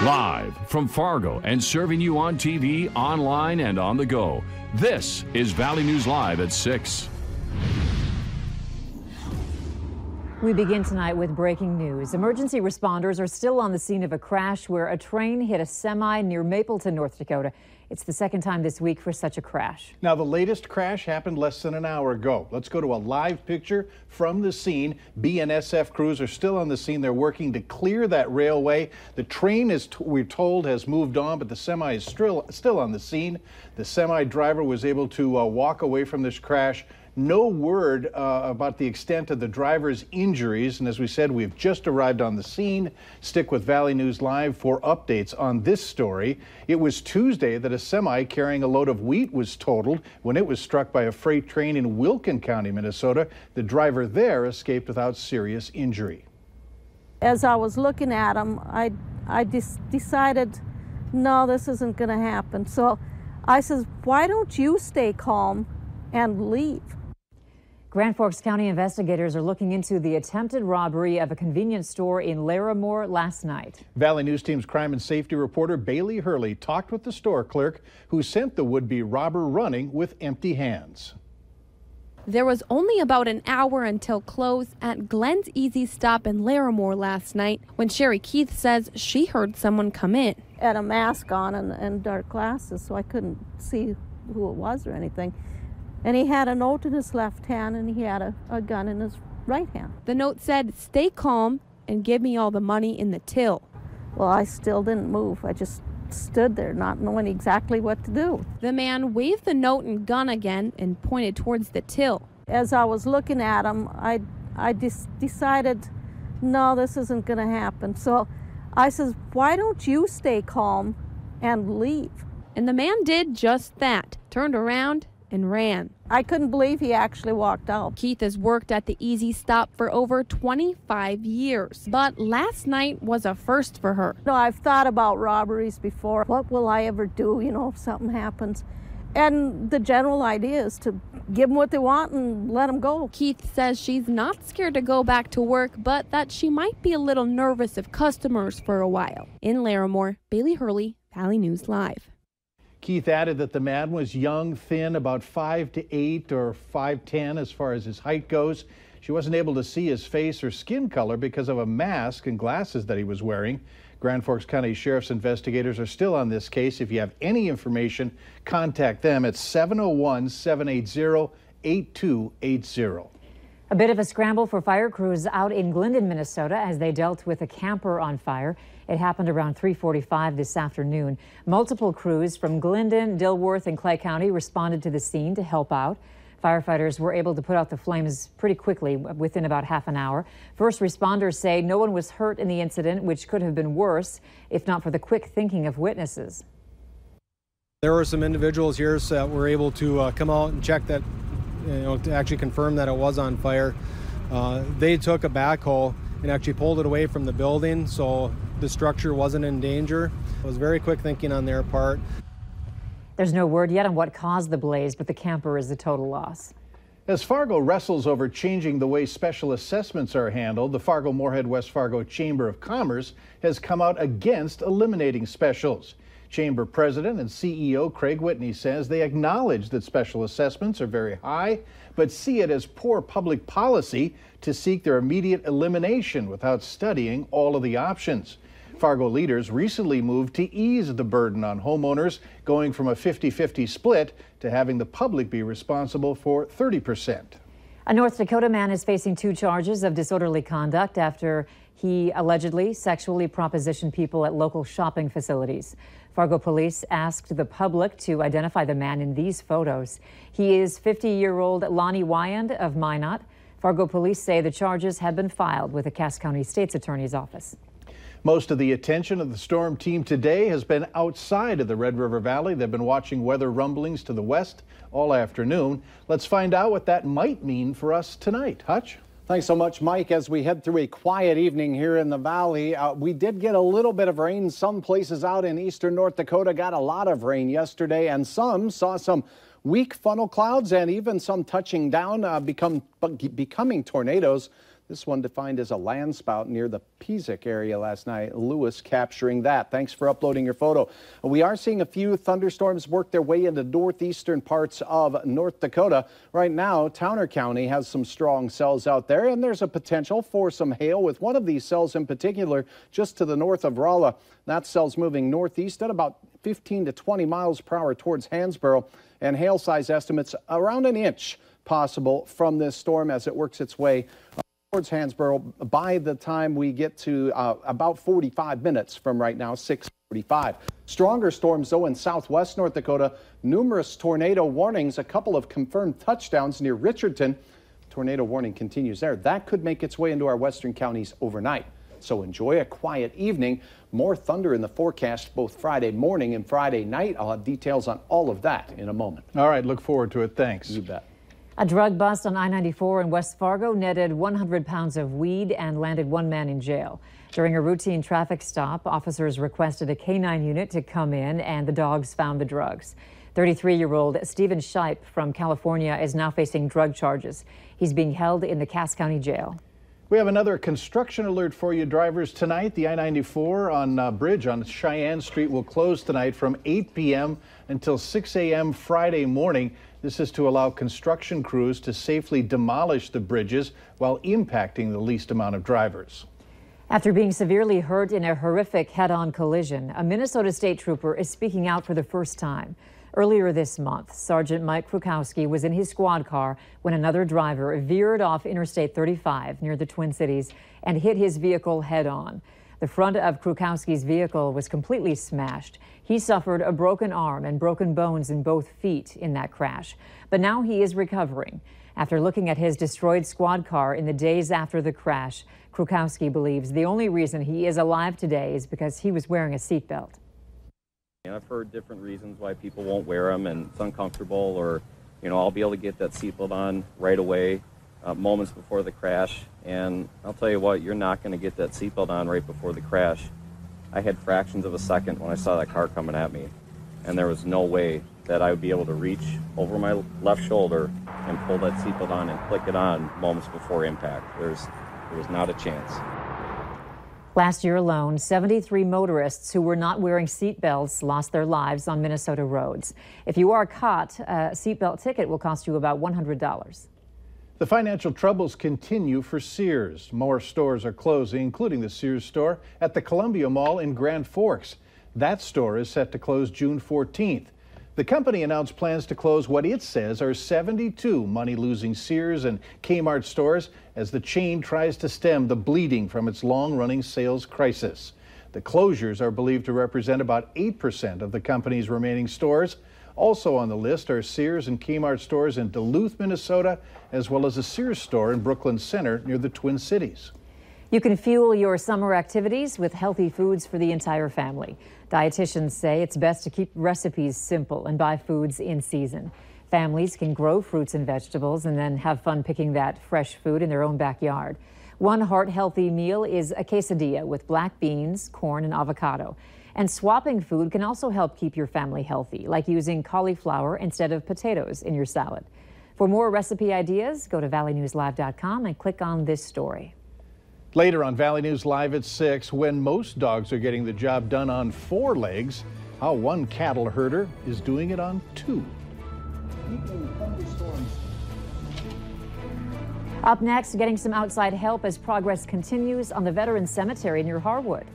Live from Fargo and serving you on TV, online, and on the go. This is Valley News Live at 6. We begin tonight with breaking news. Emergency responders are still on the scene of a crash where a train hit a semi near Mapleton, North Dakota. It's the second time this week for such a crash. Now, the latest crash happened less than an hour ago. Let's go to a live picture from the scene. BNSF crews are still on the scene. They're working to clear that railway. The train, we're told, has moved on, but the semi is still on the scene. The semi driver was able to walk away from this crash. No word about the extent of the driver's injuries. And as we said, we've just arrived on the scene. Stick with Valley News Live for updates on this story. It was Tuesday that a semi carrying a load of wheat was totaled when it was struck by a freight train in Wilkin County, Minnesota. The driver there escaped without serious injury. As I was looking at him, I decided, no, this isn't going to happen. So I says, why don't you stay calm and leave? Grand Forks County investigators are looking into the attempted robbery of a convenience store in Larimore last night. Valley News Team's crime and safety reporter Bailey Hurley talked with the store clerk who sent the would-be robber running with empty hands. There was only about an hour until close at Glenn's Easy Stop in Larimore last night when Sherry Keith says she heard someone come in. Had a mask on and dark glasses, so I couldn't see who it was or anything. And he had a note in his left hand and he had a gun in his right hand. The note said, "Stay calm and give me all the money in the till." Well, I still didn't move. I just stood there not knowing exactly what to do. The man waved the note and gun again and pointed towards the till. As I was looking at him, I decided, no, this isn't going to happen. So I says, why don't you stay calm and leave? And the man did just that, turned around and ran. I couldn't believe he actually walked out. Keith has worked at the Easy Stop for over 25 years, but last night was a first for her. No, I've thought about robberies before. What will I ever do, if something happens? And the general idea is to give them what they want and let them go. Keith says she's not scared to go back to work, but that she might be a little nervous of customers for a while. In Larimore, Bailey Hurley, Valley News Live. Keith added that the man was young, thin, about 5'8" or 5'10" as far as his height goes. She wasn't able to see his face or skin color because of a mask and glasses that he was wearing. Grand Forks County Sheriff's investigators are still on this case. If you have any information, contact them at 701-780-8280. A bit of a scramble for fire crews out in Glendon, Minnesota, as they dealt with a camper on fire. It happened around 3:45 this afternoon. Multiple crews from Glendon, Dilworth, and Clay County responded to the scene to help out. Firefighters were able to put out the flames pretty quickly, within about half an hour. First responders say no one was hurt in the incident, which could have been worse if not for the quick thinking of witnesses. There were some individuals here that were able to come out and check that, to actually confirm that it was on fire. They took a backhoe and actually pulled it away from the building, so the structure wasn't in danger. It was very quick thinking on their part. There's no word yet on what caused the blaze, but the camper is a total loss. As Fargo wrestles over changing the way special assessments are handled, the Fargo-Moorhead-West Fargo Chamber of Commerce has come out against eliminating specials. Chamber President and CEO Craig Whitney says they acknowledge that special assessments are very high, but see it as poor public policy to seek their immediate elimination without studying all of the options. Fargo leaders recently moved to ease the burden on homeowners, going from a 50-50 split to having the public be responsible for 30%. A North Dakota man is facing 2 charges of disorderly conduct after he allegedly sexually propositioned people at local shopping facilities. Fargo police asked the public to identify the man in these photos. He is 50-year-old Lonnie Wyand of Minot. Fargo police say the charges have been filed with the Cass County State's Attorney's Office. Most of the attention of the storm team today has been outside of the Red River Valley. They've been watching weather rumblings to the west all afternoon. Let's find out what that might mean for us tonight. Hutch? Thanks so much, Mike. As we head through a quiet evening here in the valley, we did get a little bit of rain. Some places out in eastern North Dakota got a lot of rain yesterday, and some saw some weak funnel clouds and even some touching down, becoming tornadoes. This one defined as a land spout near the Pizik area last night. Lewis capturing that. Thanks for uploading your photo. We are seeing a few thunderstorms work their way into northeastern parts of North Dakota. Right now, Towner County has some strong cells out there, and there's a potential for some hail with one of these cells in particular just to the north of Rolla. That cell's moving northeast at about 15 to 20 miles per hour towards Hansborough, and hail size estimates around an inch possible from this storm as it works its way towards Hansborough by the time we get to about 45 minutes from right now, 6:45. Stronger storms, though, in southwest North Dakota. Numerous tornado warnings, a couple of confirmed touchdowns near Richardson. Tornado warning continues there. That could make its way into our western counties overnight. So enjoy a quiet evening. More thunder in the forecast both Friday morning and Friday night. I'll have details on all of that in a moment. All right, look forward to it. Thanks. You bet. A drug bust on I-94 in West Fargo netted 100 pounds of weed and landed one man in jail. During a routine traffic stop, officers requested a K-9 unit to come in, and the dogs found the drugs. 33-year-old Stephen Shipe from California is now facing drug charges. He's being held in the Cass County Jail. We have another construction alert for you drivers tonight. The I-94 on bridge on Cheyenne Street will close tonight from 8 p.m. until 6 a.m. Friday morning. This is to allow construction crews to safely demolish the bridges while impacting the least amount of drivers. After being severely hurt in a horrific head-on collision, a Minnesota state trooper is speaking out for the first time. Earlier this month, Sergeant Mike Krukowski was in his squad car when another driver veered off Interstate 35 near the Twin Cities and hit his vehicle head-on. The front of Krukowski's vehicle was completely smashed. He suffered a broken arm and broken bones in both feet in that crash. But now he is recovering. After looking at his destroyed squad car in the days after the crash, Krukowski believes the only reason he is alive today is because he was wearing a seatbelt. I've heard different reasons why people won't wear them, and it's uncomfortable, or, I'll be able to get that seatbelt on right away, moments before the crash. And I'll tell you what, you're not going to get that seatbelt on right before the crash. I had fractions of a second when I saw that car coming at me, and there was no way that I would be able to reach over my left shoulder and pull that seatbelt on and click it on moments before impact. There was not a chance. Last year alone, 73 motorists who were not wearing seatbelts lost their lives on Minnesota roads. If you are caught, a seatbelt ticket will cost you about $100. The financial troubles continue for Sears. More stores are closing, including the Sears store at the Columbia Mall in Grand Forks. That store is set to close June 14th. The company announced plans to close what it says are 72 money-losing Sears and Kmart stores as the chain tries to stem the bleeding from its long-running sales crisis. The closures are believed to represent about 8% of the company's remaining stores. Also on the list are Sears and Kmart stores in Duluth, Minnesota, as well as a Sears store in Brooklyn Center near the Twin Cities. You can fuel your summer activities with healthy foods for the entire family. Dietitians say it's best to keep recipes simple and buy foods in season. Families can grow fruits and vegetables and then have fun picking that fresh food in their own backyard. One heart-healthy meal is a quesadilla with black beans, corn, and avocado. And swapping food can also help keep your family healthy, like using cauliflower instead of potatoes in your salad. For more recipe ideas, go to valleynewslive.com and click on this story. Later on Valley News Live at 6, when most dogs are getting the job done on 4 legs, how one cattle herder is doing it on 2. Up next, getting some outside help as progress continues on the Veterans Cemetery near Harwood.